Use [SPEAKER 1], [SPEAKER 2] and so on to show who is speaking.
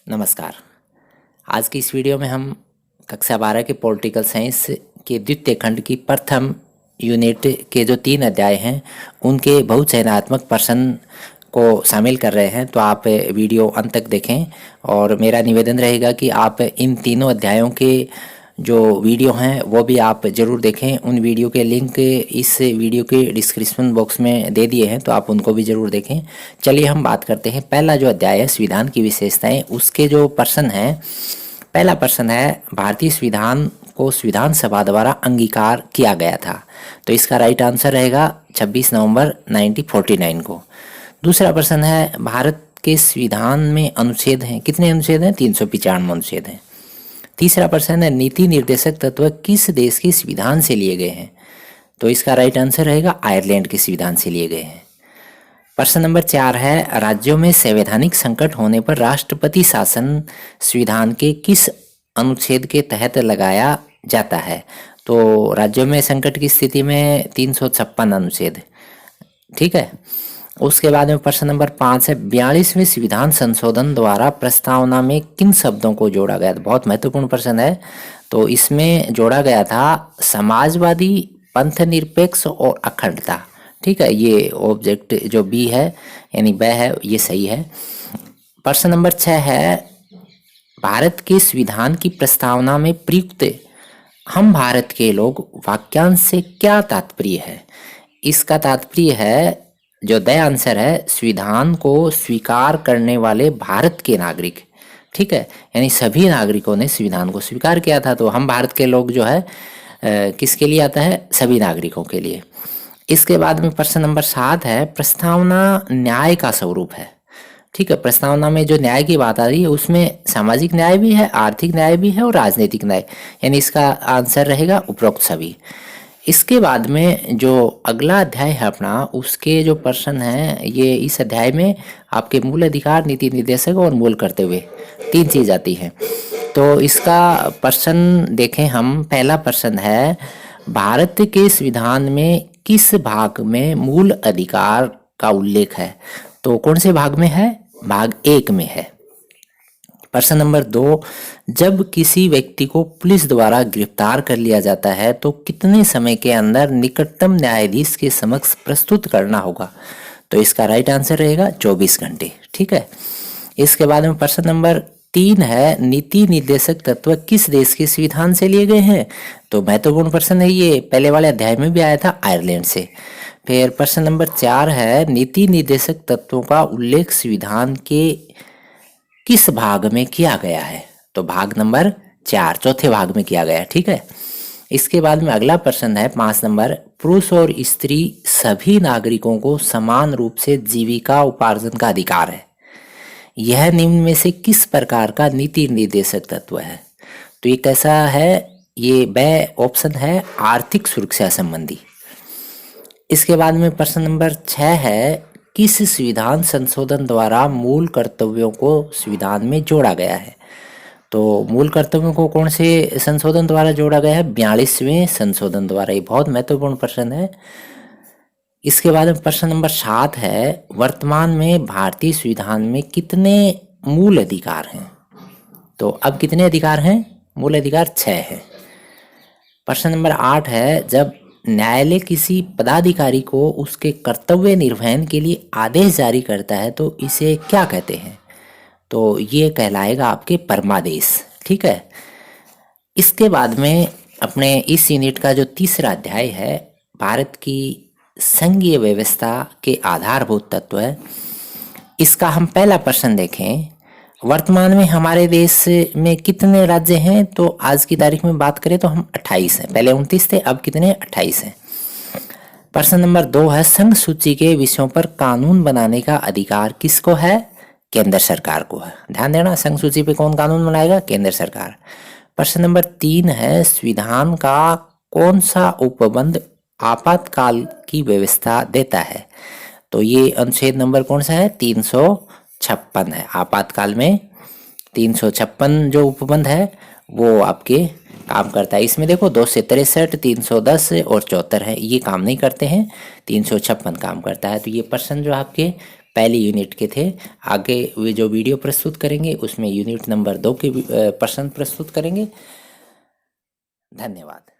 [SPEAKER 1] नमस्कार। आज की इस वीडियो में हम कक्षा 12 के पॉलिटिकल साइंस के द्वितीय खंड की प्रथम यूनिट के जो 3 अध्याय हैं उनके बहुचयनात्मक प्रश्न को शामिल कर रहे हैं। तो आप वीडियो अंत तक देखें और मेरा निवेदन रहेगा कि आप इन तीनों अध्यायों के जो वीडियो हैं वो भी आप ज़रूर देखें। उन वीडियो के लिंक इस वीडियो के डिस्क्रिप्शन बॉक्स में दे दिए हैं, तो आप उनको भी ज़रूर देखें। चलिए हम बात करते हैं। पहला जो अध्याय है संविधान की विशेषताएं, उसके जो प्रश्न हैं, पहला प्रश्न है भारतीय संविधान को संविधान सभा द्वारा अंगीकार किया गया था। तो इसका राइट आंसर रहेगा 26 नवंबर 1949 को। दूसरा प्रश्न है भारत के संविधान में अनुच्छेद हैं, कितने अनुच्छेद हैं? 395 अनुच्छेद हैं। तीसरा प्रश्न है नीति निर्देशक तत्व किस देश के संविधान से लिए गए हैं? तो इसका राइट आंसर रहेगा आयरलैंड के संविधान से लिए गए हैं। प्रश्न नंबर 4 है राज्यों में संवैधानिक संकट होने पर राष्ट्रपति शासन संविधान के किस अनुच्छेद के तहत लगाया जाता है? तो राज्यों में संकट की स्थिति में 356 अनुच्छेद, ठीक है। उसके बाद में प्रश्न नंबर 5 है 42वें संविधान संशोधन द्वारा प्रस्तावना में किन शब्दों को जोड़ा गया था? बहुत महत्वपूर्ण प्रश्न है। तो इसमें जोड़ा गया था समाजवादी, पंथ निरपेक्ष और अखंडता, ठीक है। ये ऑब्जेक्ट जो बी है यानी ब है, ये सही है। प्रश्न नंबर 6 है भारत के संविधान की प्रस्तावना में प्रयुक्त हम भारत के लोग वाक्यांश से क्या तात्पर्य है? इसका तात्पर्य है, जो द आंसर है, संविधान को स्वीकार करने वाले भारत के नागरिक, ठीक है। यानी सभी नागरिकों ने संविधान को स्वीकार किया था। तो हम भारत के लोग जो है किसके लिए आता है? सभी नागरिकों के लिए। इसके बाद में प्रश्न नंबर 7 है प्रस्तावना न्याय का स्वरूप है, ठीक है। प्रस्तावना में जो न्याय की बात आ रही है उसमें सामाजिक न्याय भी है, आर्थिक न्याय भी है और राजनीतिक न्याय, यानी इसका आंसर रहेगा उपरोक्त सभी। इसके बाद में जो अगला अध्याय है अपना, उसके जो प्रश्न हैं ये इस अध्याय में आपके मूल अधिकार, नीति निर्देशक और मूल कर्तव्य, 3 चीज आती हैं। तो इसका प्रश्न देखें हम। पहला प्रश्न है भारत के संविधान में किस भाग में मूल अधिकार का उल्लेख है? तो कौन से भाग में है? भाग 1 में है। प्रश्न नंबर 2 जब किसी व्यक्ति को पुलिस द्वारा गिरफ्तार कर लिया जाता है तो कितने समय के अंदर निकटतम न्यायाधीश के समक्ष प्रस्तुत करना होगा? तो इसका राइट आंसर रहेगा 24 घंटे, ठीक है। इसके बाद में प्रश्न नंबर 3 है नीति निर्देशक तत्व किस देश के संविधान से लिए गए हैं? तो महत्वपूर्ण प्रश्न है ये, पहले वाले अध्याय में भी आया था, आयरलैंड से। फिर प्रश्न नंबर 4 है नीति निर्देशक तत्वों का उल्लेख संविधान के किस भाग में किया गया है? तो भाग नंबर 4, चौथे भाग में किया गया है, ठीक है। इसके बाद में अगला प्रश्न है 5 नंबर पुरुष और स्त्री सभी नागरिकों को समान रूप से जीविका उपार्जन का अधिकार है। यह निम्न में से किस प्रकार का नीति निर्देशक तत्व है? तो ये कैसा है? ये ब ऑप्शन है आर्थिक सुरक्षा संबंधी। इसके बाद में प्रश्न नंबर 6 है किस संविधान संशोधन द्वारा मूल कर्तव्यों को संविधान में जोड़ा गया है? तो मूल कर्तव्यों को कौन से संशोधन द्वारा जोड़ा गया है? 42वें संशोधन द्वारा। ये बहुत महत्वपूर्ण प्रश्न है। इसके बाद में प्रश्न नंबर 7 है वर्तमान में भारतीय संविधान में कितने मूल अधिकार हैं? तो अब कितने अधिकार हैं? मूल अधिकार 6 है। प्रश्न नंबर 8 है जब न्यायालय किसी पदाधिकारी को उसके कर्तव्य निर्वहन के लिए आदेश जारी करता है तो इसे क्या कहते हैं? तो ये कहलाएगा आपके परमादेश, ठीक है। इसके बाद में अपने इस यूनिट का जो तीसरा अध्याय है भारत की संघीय व्यवस्था के आधारभूत तत्व है। इसका हम पहला प्रश्न देखें। वर्तमान में हमारे देश में कितने राज्य हैं? तो आज की तारीख में बात करें तो हम 28 हैं, पहले 29 थे, अब कितने? 28 हैं। प्रश्न नंबर 2 है संघ सूची के विषयों पर कानून बनाने का अधिकार किसको है? केंद्र सरकार को है। ध्यान देना, संघ सूची पे कौन कानून बनाएगा? केंद्र सरकार। प्रश्न नंबर 3 है संविधान का कौन सा उपबंध आपातकाल की व्यवस्था देता है? तो ये अनुच्छेद नंबर कौन सा है? 356 है। आपातकाल में 356 जो उपबंध है वो आपके काम करता है। इसमें देखो 2 से 63, 310 और 74 है, ये काम नहीं करते हैं, 356 काम करता है। तो ये प्रश्न जो आपके पहली यूनिट के थे। आगे वे जो वीडियो प्रस्तुत करेंगे उसमें यूनिट नंबर 2 के प्रश्न प्रस्तुत करेंगे। धन्यवाद।